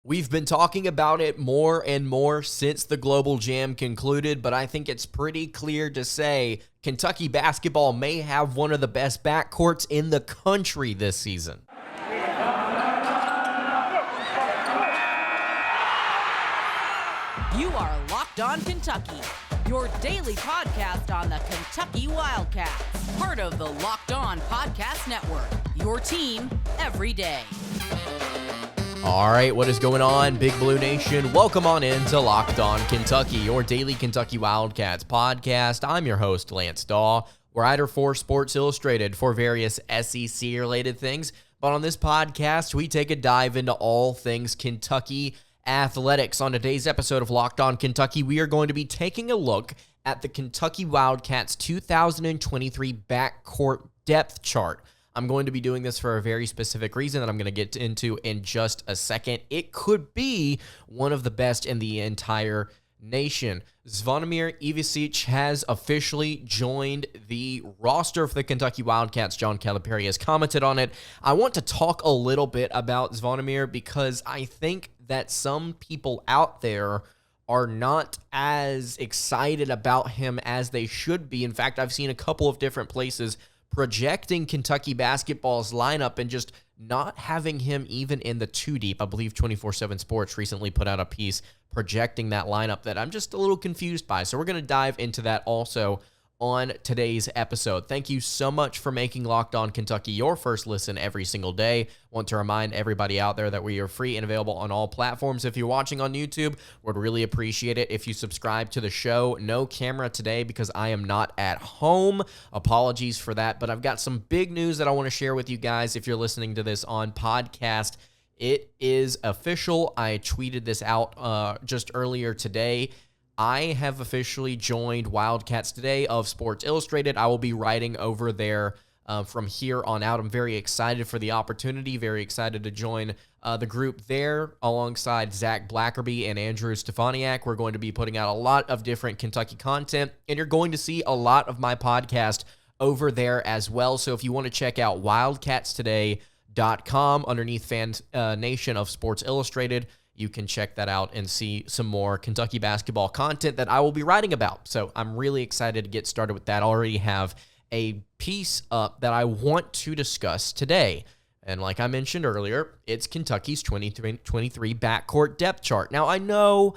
We've been talking about it more and more since the Global Jam concluded, but I think it's pretty clear to say Kentucky basketball may have one of the best backcourts in the country this season. You are Locked On Kentucky, your daily podcast on the Kentucky Wildcats, part of the Locked On Podcast Network, your team every day. All right, what is going on, Big Blue Nation? Welcome on in to Locked On Kentucky, your daily Kentucky Wildcats podcast. I'm your host, Lance Dawe, writer for Sports Illustrated for various SEC-related things. But on this podcast, we take a dive into all things Kentucky athletics. On today's episode of Locked On Kentucky, we are going to be taking a look at the Kentucky Wildcats 2023 backcourt depth chart. I'm going to be doing this for a very specific reason that I'm going to get into in just a second. It could be one of the best in the entire nation. Zvonimir Ivicic has officially joined the roster for the Kentucky Wildcats. John Calipari has commented on it. I want to talk a little bit about Zvonimir because I think that some people out there are not as excited about him as they should be. In fact, I've seen a couple of different places projecting Kentucky basketball's lineup and just not having him even in the 2 deep. I believe 24/7 Sports recently put out a piece projecting that lineup that I'm just a little confused by. So we're going to dive into that also on today's episode. Thank you so much for making Locked On Kentucky your first listen every single day. Want to remind everybody out there that we are free and available on all platforms. If you're watching on YouTube, would really appreciate it if you subscribe to the show. No camera today because I am not at home. Apologies for that, but I've got some big news that I want to share with you guys if you're listening to this on podcast. It is official. I tweeted this out just earlier today. I have officially joined Wildcats Today of Sports Illustrated. I will be writing over there from here on out. I'm very excited for the opportunity, very excited to join the group there alongside Zach Blackerby and Andrew Stefaniak. We're going to be putting out a lot of different Kentucky content, and you're going to see a lot of my podcast over there as well. So if you want to check out wildcatstoday.com underneath Fan Nation of Sports Illustrated, you can check that out and see some more Kentucky basketball content that I will be writing about. So I'm really excited to get started with that. I already have a piece up that I want to discuss today. And like I mentioned earlier, it's Kentucky's 2023 backcourt depth chart. Now, I know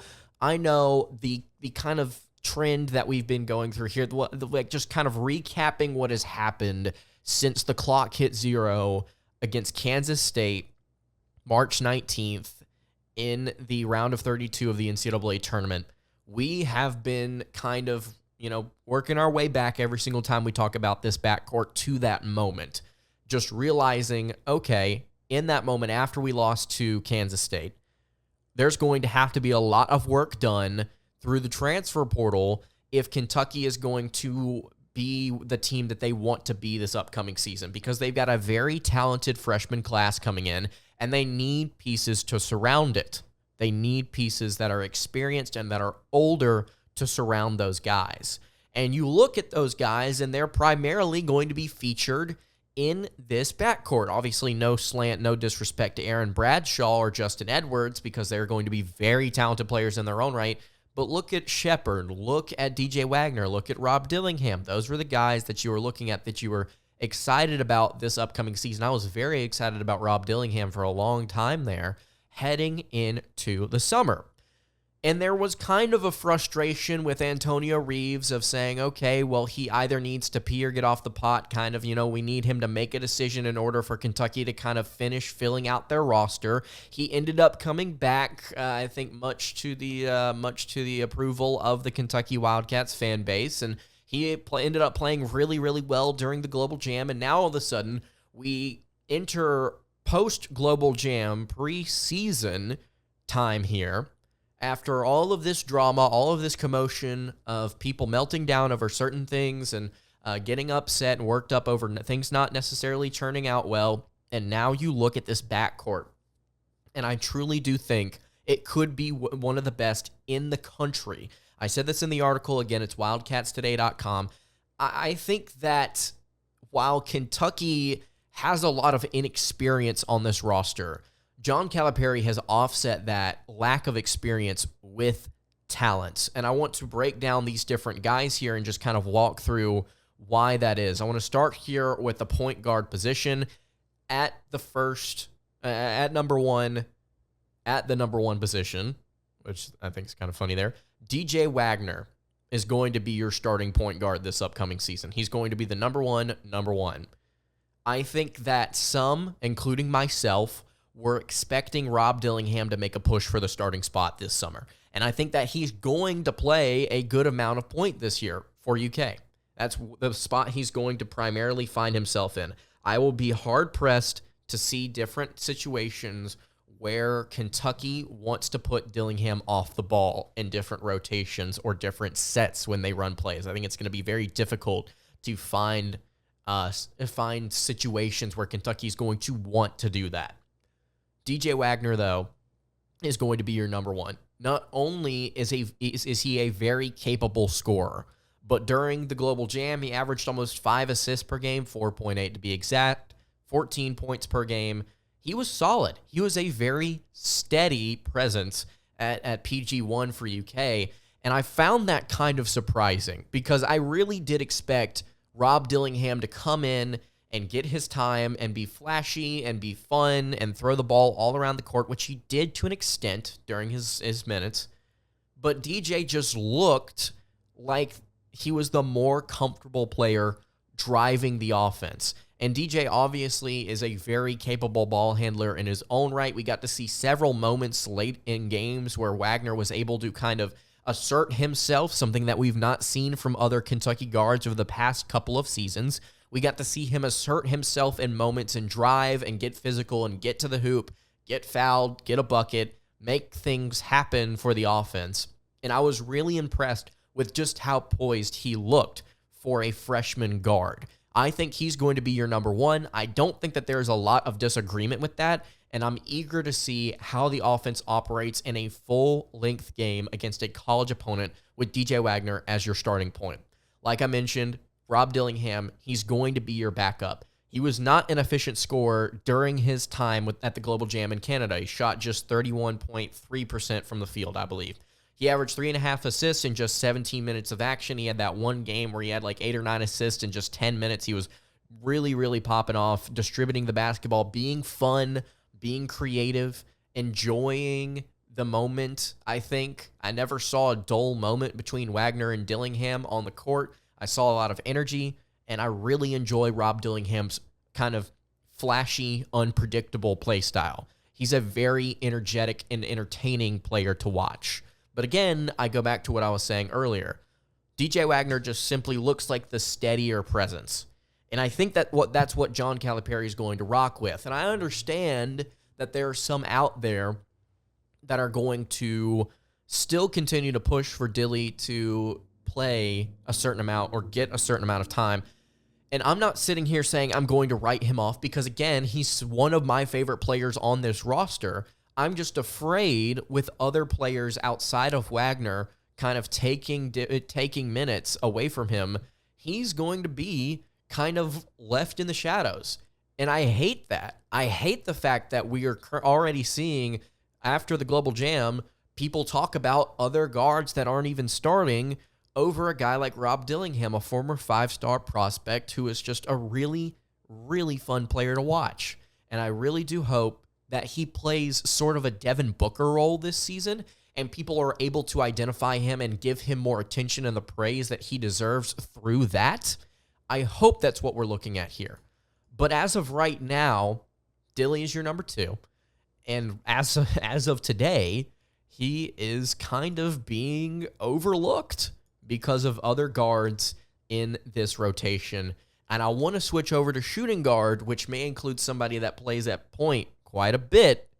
the kind of trend that we've been going through here, like just kind of recapping what has happened since the clock hit zero against Kansas State, March 19th, in the round of 32 of the NCAA tournament. We have been kind of, working our way back every single time we talk about this backcourt to that moment. Just realizing, okay, in that moment after we lost to Kansas State, there's going to have to be a lot of work done through the transfer portal if Kentucky is going to be the team that they want to be this upcoming season, because they've got a very talented freshman class coming in, and they need pieces to surround it. They need pieces that are experienced and that are older to surround those guys. And you look at those guys, and they're primarily going to be featured in this backcourt. Obviously, no slant, no disrespect to Aaron Bradshaw or Justin Edwards, because they're going to be very talented players in their own right. But look at Sheppard, look at DJ Wagner, look at Rob Dillingham. Those were the guys that you were looking at, that you were excited about this upcoming season. I was very excited about Rob Dillingham for a long time there, heading into the summer. And there was kind of a frustration with Antonio Reeves of saying, okay, well, he either needs to pee or get off the pot, kind of, we need him to make a decision in order for Kentucky to kind of finish filling out their roster. He ended up coming back, I think, much to the approval of the Kentucky Wildcats fan base, and he ended up playing really, really well during the Global Jam, and now all of a sudden we enter post-Global Jam preseason time here. After all of this drama, all of this commotion of people melting down over certain things and getting upset and worked up over things not necessarily turning out well, and now you look at this backcourt, and I truly do think it could be one of the best in the country. I said this in the article. Again, it's wildcatstoday.com. I think that while Kentucky has a lot of inexperience on this roster, John Calipari has offset that lack of experience with talents. And I want to break down these different guys here and just kind of walk through why that is. I want to start here with the point guard position at the number one position, which I think is kind of funny there. DJ Wagner is going to be your starting point guard this upcoming season. He's going to be the number one. I think that some, including myself, were expecting Rob Dillingham to make a push for the starting spot this summer. And I think that he's going to play a good amount of point this year for UK. That's the spot he's going to primarily find himself in. I will be hard-pressed to see different situations where Kentucky wants to put Dillingham off the ball in different rotations or different sets when they run plays. I think it's going to be very difficult to find situations where Kentucky's going to want to do that. DJ Wagner, though, is going to be your number one. Not only is he a very capable scorer, but during the Global Jam, he averaged almost 5 assists per game, 4.8 to be exact, 14 points per game. He was solid. He was a very steady presence at PG1 for UK, and I found that kind of surprising because I really did expect Rob Dillingham to come in and get his time and be flashy and be fun and throw the ball all around the court, which he did to an extent during his minutes. But DJ just looked like he was the more comfortable player driving the offense. And DJ obviously is a very capable ball handler in his own right. We got to see several moments late in games where Wagner was able to kind of assert himself, something that we've not seen from other Kentucky guards over the past couple of seasons. We got to see him assert himself in moments and drive and get physical and get to the hoop, get fouled, get a bucket, make things happen for the offense. And I was really impressed with just how poised he looked for a freshman guard. I think he's going to be your number one. I don't think that there's a lot of disagreement with that, and I'm eager to see how the offense operates in a full-length game against a college opponent with DJ Wagner as your starting point. Like I mentioned, Rob Dillingham, he's going to be your backup. He was not an efficient scorer during his time at the Global Jam in Canada. He shot just 31.3% from the field, I believe. He averaged 3.5 assists in just 17 minutes of action. He had that one game where he had like 8 or 9 assists in just 10 minutes. He was really, really popping off, distributing the basketball, being fun, being creative, enjoying the moment, I think. I never saw a dull moment between Wagner and Dillingham on the court. I saw a lot of energy, and I really enjoy Rob Dillingham's kind of flashy, unpredictable play style. He's a very energetic and entertaining player to watch. But again, I go back to what I was saying earlier. DJ Wagner just simply looks like the steadier presence. And I think that's what John Calipari is going to rock with. And I understand that there are some out there that are going to still continue to push for Dilly to play a certain amount or get a certain amount of time. And I'm not sitting here saying I'm going to write him off because, again, he's one of my favorite players on this roster. I'm just afraid with other players outside of Wagner kind of taking minutes away from him, he's going to be kind of left in the shadows. And I hate that. I hate the fact that we are already seeing, after the Global Jam, people talk about other guards that aren't even starting over a guy like Rob Dillingham, a former 5-star prospect who is just a really, really fun player to watch. And I really do hope that he plays sort of a Devin Booker role this season, and people are able to identify him and give him more attention and the praise that he deserves through that. I hope that's what we're looking at here. But as of right now, Dilly is your number 2. And as of today, he is kind of being overlooked because of other guards in this rotation. And I want to switch over to shooting guard, which may include somebody that plays at point quite a bit.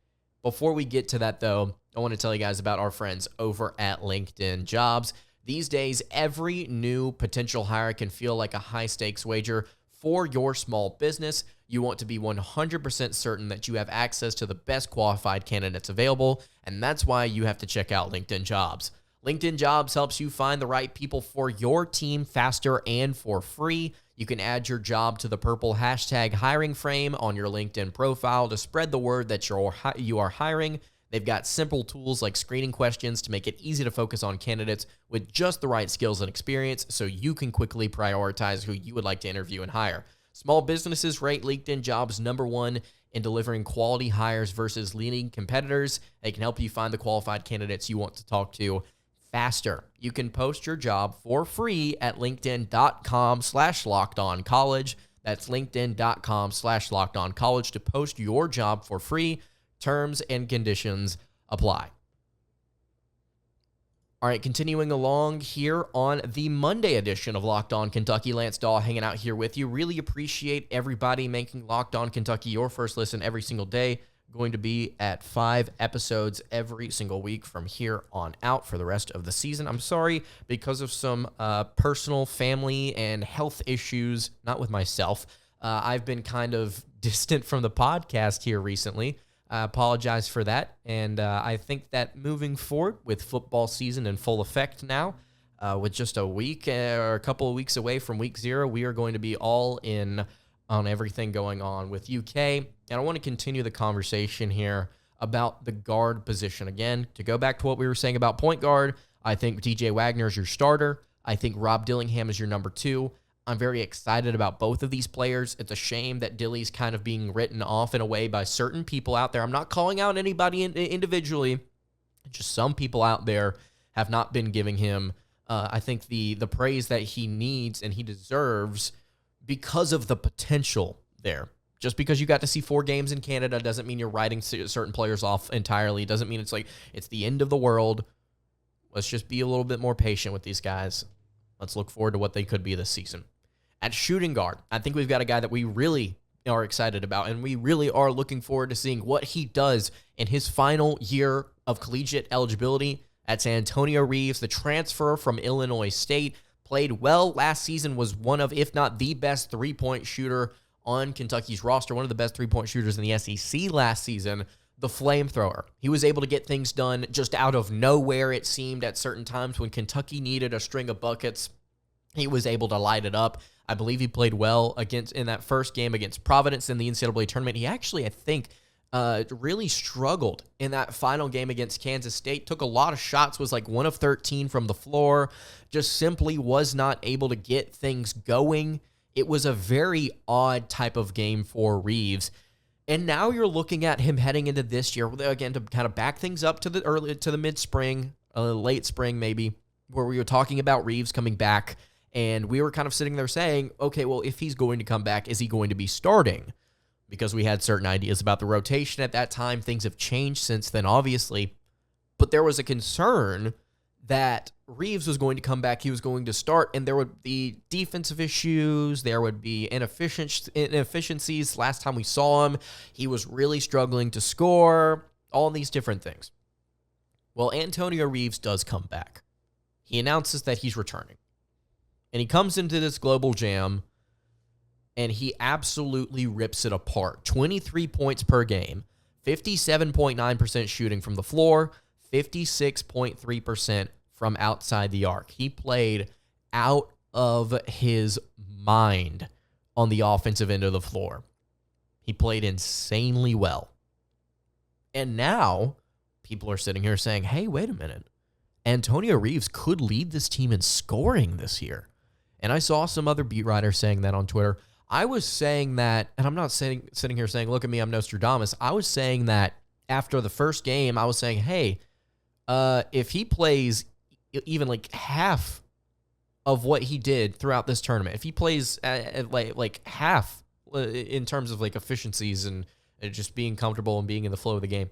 Before we get to that, though, I want to tell you guys about our friends over at LinkedIn Jobs. These days, every new potential hire can feel like a high-stakes wager for your small business. You want to be 100% certain that you have access to the best qualified candidates available, and that's why you have to check out LinkedIn Jobs. LinkedIn Jobs helps you find the right people for your team faster and for free. You can add your job to the purple hashtag hiring frame on your LinkedIn profile to spread the word that you are hiring. They've got simple tools like screening questions to make it easy to focus on candidates with just the right skills and experience so you can quickly prioritize who you would like to interview and hire. Small businesses rate LinkedIn Jobs #1 in delivering quality hires versus leading competitors. They can help you find the qualified candidates you want to talk to faster. You can post your job for free at linkedin.com/lockedoncollege. That's linkedin.com/lockedoncollege to post your job for free. Terms and conditions apply. All right, continuing along here on the Monday edition of Locked On Kentucky. Lance Dawe hanging out here with you. Really appreciate everybody making Locked On Kentucky your first listen every single day. Going to be at 5 episodes every single week from here on out for the rest of the season. I'm sorry, because of some personal, family, and health issues, not with myself, I've been kind of distant from the podcast here recently. I apologize for that, and I think that moving forward with football season in full effect now, with just a week or a couple of weeks away from week 0, we are going to be all in on everything going on with UK. And I want to continue the conversation here about the guard position. Again, to go back to what we were saying about point guard, I think DJ Wagner is your starter. I think Rob Dillingham is your number 2. I'm very excited about both of these players. It's a shame that Dilly's kind of being written off in a way by certain people out there. I'm not calling out anybody individually. Just some people out there have not been giving him, I think, the praise that he needs and he deserves because of the potential there. Just because you got to see 4 games in Canada doesn't mean you're writing certain players off entirely. Doesn't mean it's like it's the end of the world. Let's just be a little bit more patient with these guys. Let's look forward to what they could be this season. At shooting guard, I think we've got a guy that we really are excited about, and we really are looking forward to seeing what he does in his final year of collegiate eligibility. That's Antonio Reeves, the transfer from Illinois State. Played well last season, was one of, if not the best three-point shooter on Kentucky's roster, one of the best three-point shooters in the SEC last season, the flamethrower. He was able to get things done just out of nowhere, it seemed, at certain times when Kentucky needed a string of buckets. He was able to light it up. I believe he played well in that first game against Providence in the NCAA tournament. He actually, I think, really struggled in that final game against Kansas State. Took a lot of shots, was like 1 of 13 from the floor. Just simply was not able to get things going. It was a very odd type of game for Reeves. And now you're looking at him heading into this year, again, to kind of back things up to the mid-spring, late spring maybe, where we were talking about Reeves coming back. And we were kind of sitting there saying, okay, well, if he's going to come back, is he going to be starting? Because we had certain ideas about the rotation at that time. Things have changed since then, obviously. But there was a concern that Reeves was going to come back, he was going to start, and there would be defensive issues, there would be inefficiencies. Last time we saw him, he was really struggling to score, all these different things. Well, Antonio Reeves does come back. He announces that he's returning. And he comes into this global jam, and he absolutely rips it apart. 23 points per game, 57.9% shooting from the floor, 56.3% from outside the arc. He played out of his mind on the offensive end of the floor. He played insanely well. And now people are sitting here saying, hey, wait a minute. Antonio Reeves could lead this team in scoring this year. And I saw some other beat writers saying that on Twitter. I was saying that, and I'm not sitting here saying, look at me, I'm Nostradamus. I was saying that after the first game, I was saying, hey, if he plays even like half of what he did throughout this tournament, if he plays like half in terms of like efficiencies and just being comfortable and being in the flow of the game,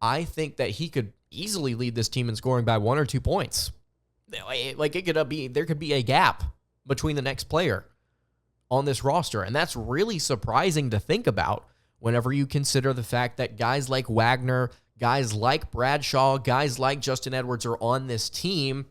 I think that he could easily lead this team in scoring by 1 or 2 points. Like there could be a gap between the next player on this roster, and that's really surprising to think about whenever you consider the fact that guys like Wagner, guys like Bradshaw, guys like Justin Edwards are on this team.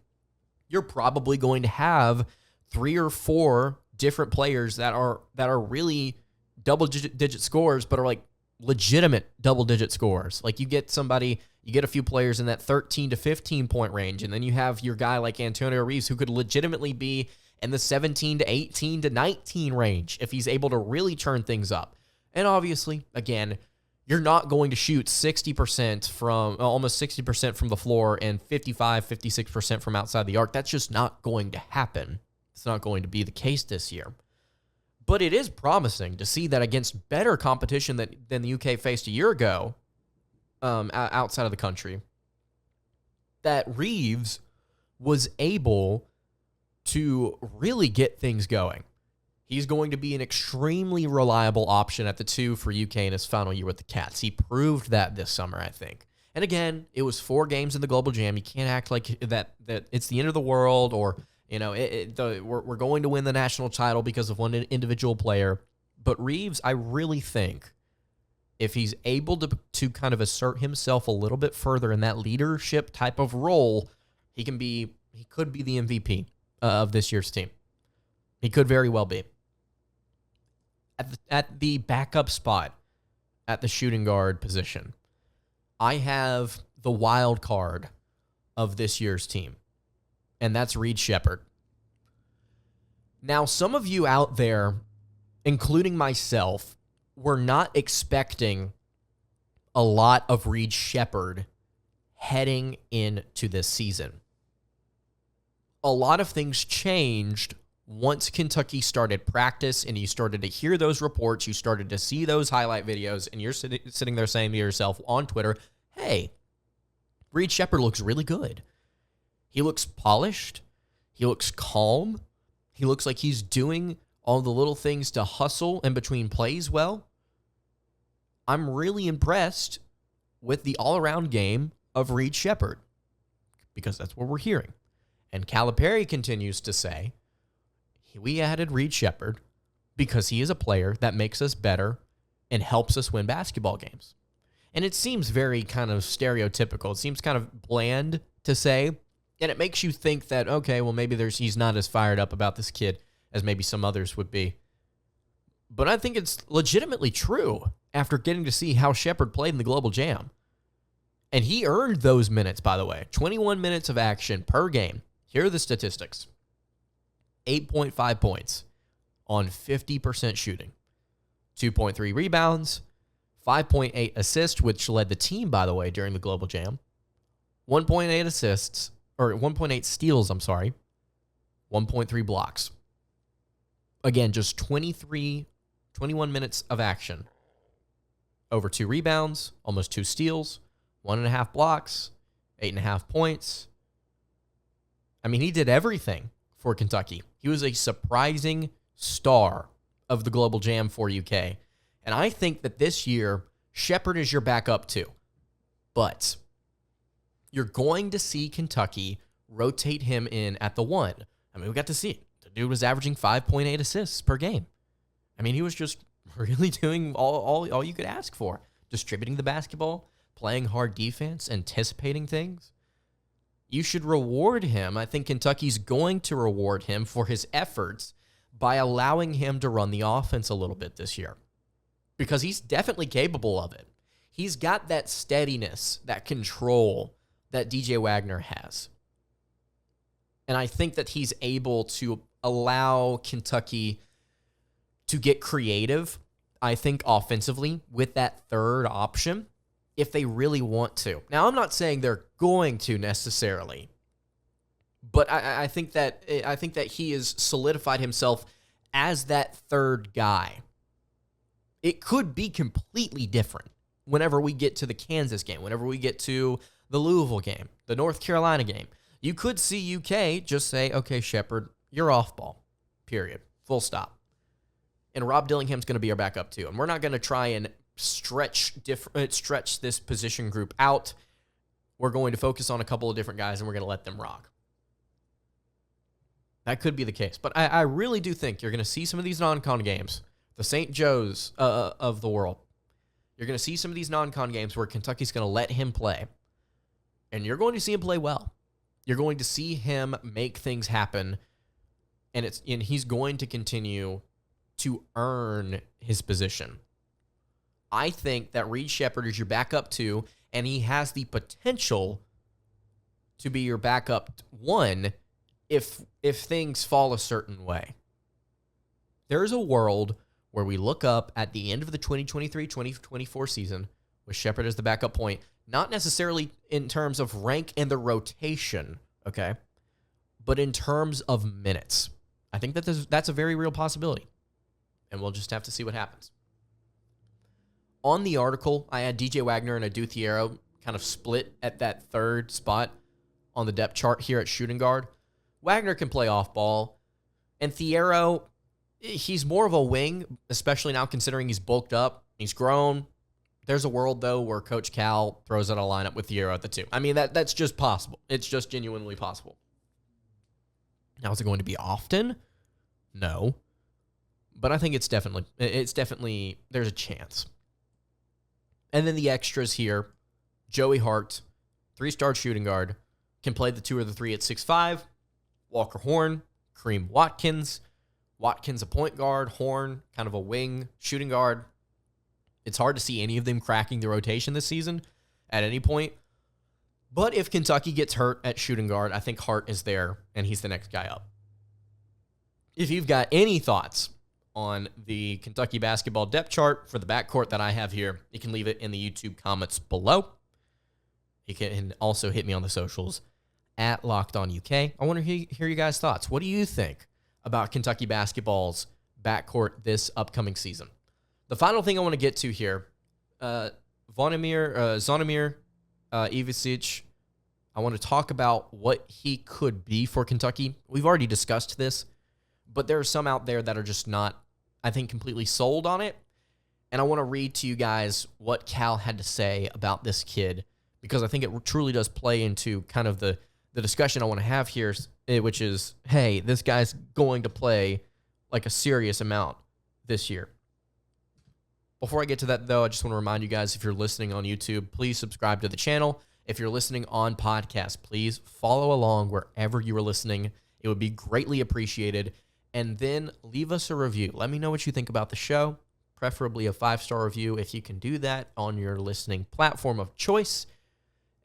You're probably going to have 3 or 4 different players that are really double-digit scores, but are like legitimate double-digit scores. Like you get a few players in that 13 to 15 point range, and then you have your guy like Antonio Reeves who could legitimately be in the 17 to 18 to 19 range if he's able to really turn things up. And obviously, again, you're not going to shoot 60% from almost 60% from the floor and 55, 56% from outside the arc. That's just not going to happen. It's not going to be the case this year. But it is promising to see that against better competition than the UK faced a year ago outside of the country, that Reeves was able to really get things going. He's going to be an extremely reliable option at the 2 for UK in his final year with the Cats. He proved that this summer, I think. And again, it was 4 games in the Global Jam. You can't act like that it's the end of the world or, we're going to win the national title because of one individual player. But Reeves, I really think if he's able to kind of assert himself a little bit further in that leadership type of role, he could be the MVP of this year's team. He could very well be. At the backup spot, at the shooting guard position, I have the wild card of this year's team, and that's Reed Sheppard. Now, some of you out there, including myself, were not expecting a lot of Reed Sheppard heading into this season. A lot of things changed once Kentucky started practice and you started to hear those reports, you started to see those highlight videos, and you're sitting there saying to yourself on Twitter, hey, Reed Sheppard looks really good. He looks polished. He looks calm. He looks like he's doing all the little things to hustle in between plays well. I'm really impressed with the all-around game of Reed Sheppard because that's what we're hearing. And Calipari continues to say, we added Reed Sheppard because he is a player that makes us better and helps us win basketball games. And it seems very kind of stereotypical. It seems kind of bland to say, and it makes you think that, okay, well, maybe he's not as fired up about this kid as maybe some others would be. But I think it's legitimately true after getting to see how Sheppard played in the Global Jam. And he earned those minutes, by the way. 21 minutes of action per game. Here are the statistics. 8.5 points on 50% shooting. 2.3 rebounds. 5.8 assists, which led the team, by the way, during the Global Jam. 1.8 assists, or 1.8 steals, 1.3 blocks. Again, just 21 minutes of action. Over 2 rebounds, almost 2 steals, 1.5 blocks, 8.5 points. I mean, he did everything for Kentucky. He was a surprising star of the Global Jam for UK. And I think that this year, Sheppard is your backup too. But you're going to see Kentucky rotate him in at the 1. I mean, we got to see it. The dude was averaging 5.8 assists per game. I mean, he was just really doing all you could ask for. Distributing the basketball, playing hard defense, anticipating things. You should reward him. I think Kentucky's going to reward him for his efforts by allowing him to run the offense a little bit this year. Because he's definitely capable of it. He's got that steadiness, that control that DJ Wagner has. And I think that he's able to allow Kentucky to get creative, I think, offensively with that third option if they really want to. Now, I'm not saying they're going to necessarily, but I think that he has solidified himself as that third guy. It could be completely different whenever we get to the Kansas game, whenever we get to the Louisville game, the North Carolina game. You could see UK just say, okay, Sheppard, you're off ball, period, full stop. And Rob Dillingham's going to be our backup too. And we're not going to try and stretch this position group out. We're going to focus on a couple of different guys and we're going to let them rock. That could be the case. But I really do think you're going to see some of these non-con games, the St. Joe's of the world. You're going to see some of these non-con games where Kentucky's going to let him play. And you're going to see him play well. You're going to see him make things happen. And he's going to continue to earn his position. I think that Reed Sheppard is your backup 2, and he has the potential to be your backup 1 if things fall a certain way. There is a world where we look up at the end of the 2023-2024 season with Sheppard as the backup point, not necessarily in terms of rank in the rotation, okay, but in terms of minutes. I think that that's a very real possibility, and we'll just have to see what happens. On the article, I had DJ Wagner and Adu Thiero kind of split at that third spot on the depth chart here at shooting guard. Wagner can play off ball, and Thiero, he's more of a wing, especially now considering he's bulked up. He's grown. There's a world, though, where Coach Cal throws out a lineup with Thiero at the 2. I mean, that's just possible. It's just genuinely possible. Now, is it going to be often? No. But I think it's definitely, there's a chance. And then the extras here, Joey Hart, 3-star shooting guard, can play the 2 or the 3 at 6'5", Walker Horn, Kareem Watkins a point guard, Horn kind of a wing shooting guard. It's hard to see any of them cracking the rotation this season at any point. But if Kentucky gets hurt at shooting guard, I think Hart is there, and he's the next guy up. If you've got any thoughts on the Kentucky basketball depth chart for the backcourt that I have here, you can leave it in the YouTube comments below. You can also hit me on the socials at LockedOnUK. I want to hear you guys' thoughts. What do you think about Kentucky basketball's backcourt this upcoming season? The final thing I want to get to here, Zvonimir Ivisic, I want to talk about what he could be for Kentucky. We've already discussed this, but there are some out there that are just not, I think, completely sold on it. And I want to read to you guys what Cal had to say about this kid, because I think it truly does play into kind of the discussion I want to have here, which is, hey, this guy's going to play like a serious amount this year. Before I get to that, though, I just want to remind you guys, if you're listening on YouTube, please subscribe to the channel. If you're listening on podcast, please follow along wherever you are listening. It would be greatly appreciated. And then leave us a review. Let me know what you think about the show, preferably a 5-star review if you can do that on your listening platform of choice.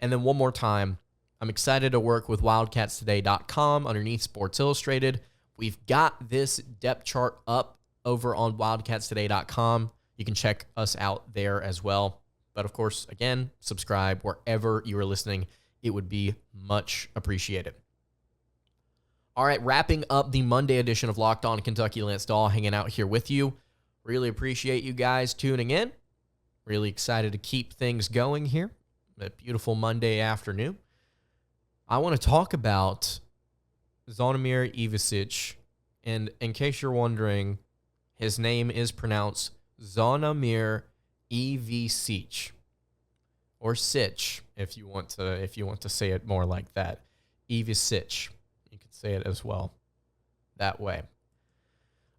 And then one more time, I'm excited to work with wildcatstoday.com underneath Sports Illustrated. We've got this depth chart up over on wildcatstoday.com. You can check us out there as well. But of course, again, subscribe wherever you are listening. It would be much appreciated. All right, wrapping up the Monday edition of Locked On Kentucky. Lance Dawe hanging out here with you. Really appreciate you guys tuning in. Really excited to keep things going here. A beautiful Monday afternoon. I want to talk about Zvonimir Ivisic. And in case you're wondering, his name is pronounced Zvonimir Ivisic, or Sitch, if you want to say it more like that. Ivisic. You could say it as well that way.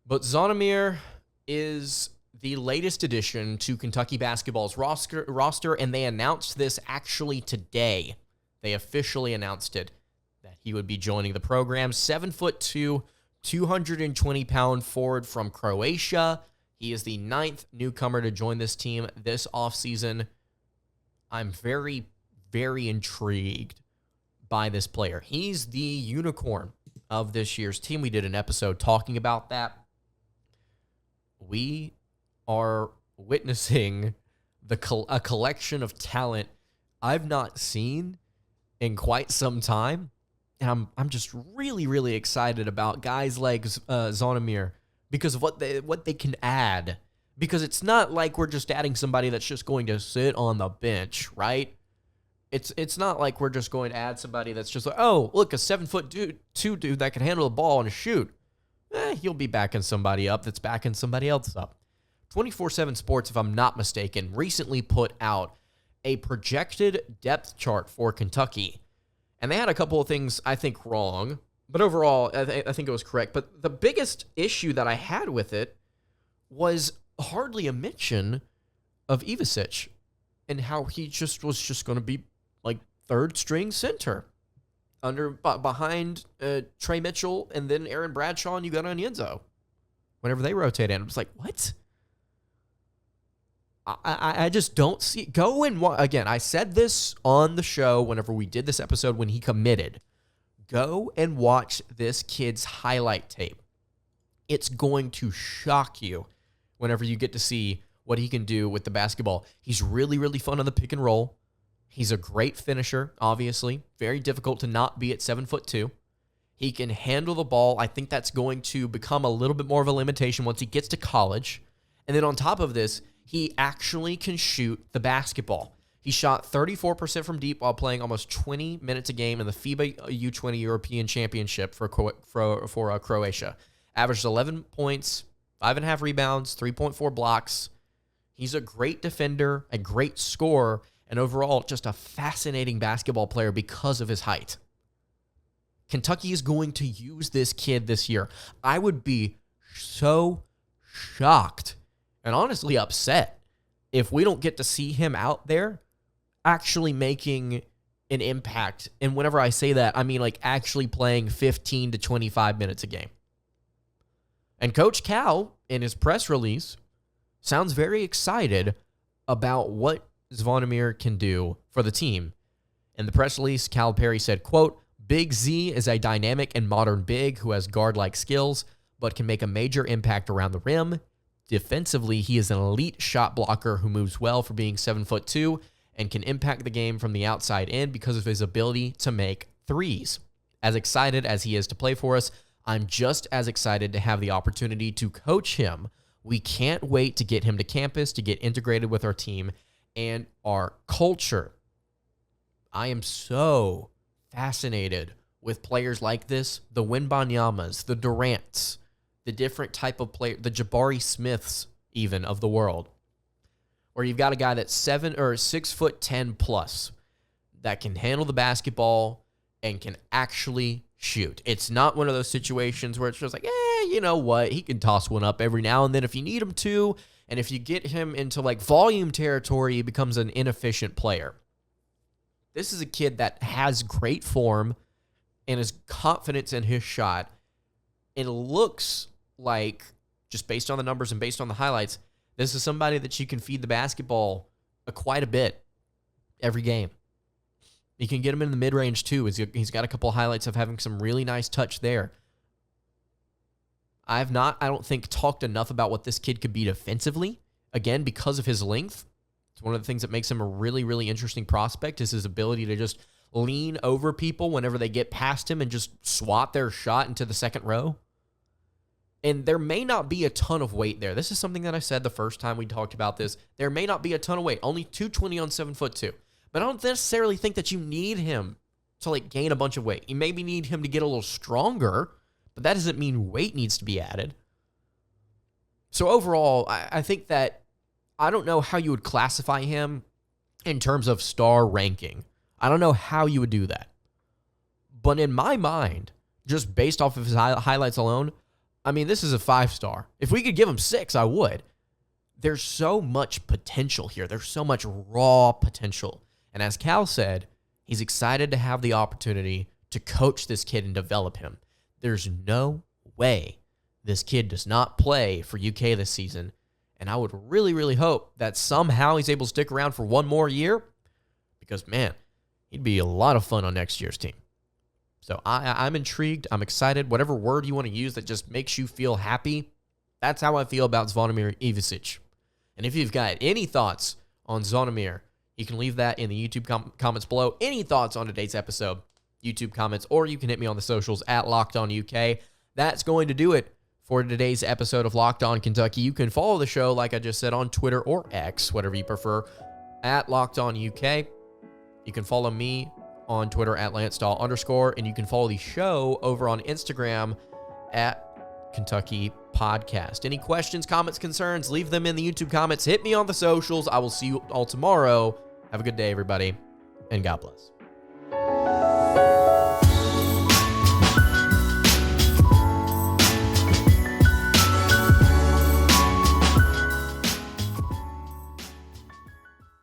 But Zvonimir is the latest addition to Kentucky basketball's roster, and they announced this actually today. They officially announced it, that he would be joining the program. 7'2", 220-pound forward from Croatia. He is the 9th newcomer to join this team this offseason. I'm very, very intrigued by this player. He's the unicorn of this year's team. We did an episode talking about that. We are witnessing a collection of talent I've not seen in quite some time. And I'm just really, really excited about guys like Zvonimir, because of what they can add. Because it's not like we're just adding somebody that's just going to sit on the bench, right? It's not like we're just going to add somebody that's just like, oh, look, a 7'2" dude that can handle the ball and shoot. He'll be backing somebody up that's backing somebody else up. 24/7 Sports, if I'm not mistaken, recently put out a projected depth chart for Kentucky. And they had a couple of things, I think, wrong. But overall, I think it was correct. But the biggest issue that I had with it was hardly a mention of Ivisic and how he was just going to be like third-string center behind Trey Mitchell and then Aaron Bradshaw and Ugonna Onyenso whenever they rotate in. I was like, what? I just don't see. Go and again, I said this on the show whenever we did this episode when he committed. Go and watch this kid's highlight tape. It's going to shock you whenever you get to see what he can do with the basketball. He's really, really fun on the pick and roll. He's a great finisher, obviously. Very difficult to not be at 7'2". He can handle the ball. I think that's going to become a little bit more of a limitation once he gets to college. And then on top of this, he actually can shoot the basketball. He shot 34% from deep while playing almost 20 minutes a game in the FIBA U20 European Championship for Croatia. Averaged 11 points, 5.5 rebounds, 3.4 blocks. He's a great defender, a great scorer, and overall just a fascinating basketball player because of his height. Kentucky is going to use this kid this year. I would be so shocked and honestly upset if we don't get to see him out there actually making an impact. And whenever I say that, I mean like actually playing 15 to 25 minutes a game. And Coach Cal, in his press release, sounds very excited about what Zvonimir can do for the team. In the press release, Calipari said, quote, Big Z is a dynamic and modern big who has guard-like skills, but can make a major impact around the rim. Defensively, he is an elite shot blocker who moves well for being 7'2" and can impact the game from the outside in because of his ability to make threes. As excited as he is to play for us, I'm just as excited to have the opportunity to coach him. We can't wait to get him to campus, to get integrated with our team and our culture. I am so fascinated with players like this, the Wembanyamas, the Durants, the different type of player, the Jabari Smiths even of the world, where you've got a guy that's 6'10" plus that can handle the basketball and can actually shoot. It's not one of those situations where it's just like, you know what? He can toss one up every now and then if you need him to. And if you get him into like volume territory, he becomes an inefficient player. This is a kid that has great form and is confident in his shot. It looks like, just based on the numbers and based on the highlights, this is somebody that you can feed the basketball quite a bit every game. You can get him in the mid-range too. He's got a couple of highlights of having some really nice touch there. I don't think, talked enough about what this kid could be defensively. Again, because of his length. It's one of the things that makes him a really, really interesting prospect is his ability to just lean over people whenever they get past him and just swat their shot into the second row. And there may not be a ton of weight there. This is something that I said the first time we talked about this. There may not be a ton of weight. Only 220 on 7'2". But I don't necessarily think that you need him to like gain a bunch of weight. You maybe need him to get a little stronger, but that doesn't mean weight needs to be added. So overall, I think that I don't know how you would classify him in terms of star ranking. I don't know how you would do that. But in my mind, just based off of his highlights alone, I mean, this is a 5-star. If we could give him 6, I would. There's so much potential here. There's so much raw potential. And as Cal said, he's excited to have the opportunity to coach this kid and develop him. There's no way this kid does not play for UK this season. And I would really, really hope that somehow he's able to stick around for one more year because, man, he'd be a lot of fun on next year's team. So I'm intrigued. I'm excited. Whatever word you want to use that just makes you feel happy, that's how I feel about Zvonimir Ivisic. And if you've got any thoughts on Zvonimir, you can leave that in the YouTube comments below. Any thoughts on today's episode, YouTube comments, or you can hit me on the socials at Locked On UK. That's going to do it for today's episode of Locked On Kentucky. You can follow the show, like I just said, on Twitter or X, whatever you prefer, at Locked On UK. You can follow me on Twitter at @LanceDawe_, and you can follow the show over on Instagram at Kentucky Podcast. Any questions, comments, concerns, leave them in the YouTube comments. Hit me on the socials. I will see you all tomorrow. Have a good day, everybody, and God bless.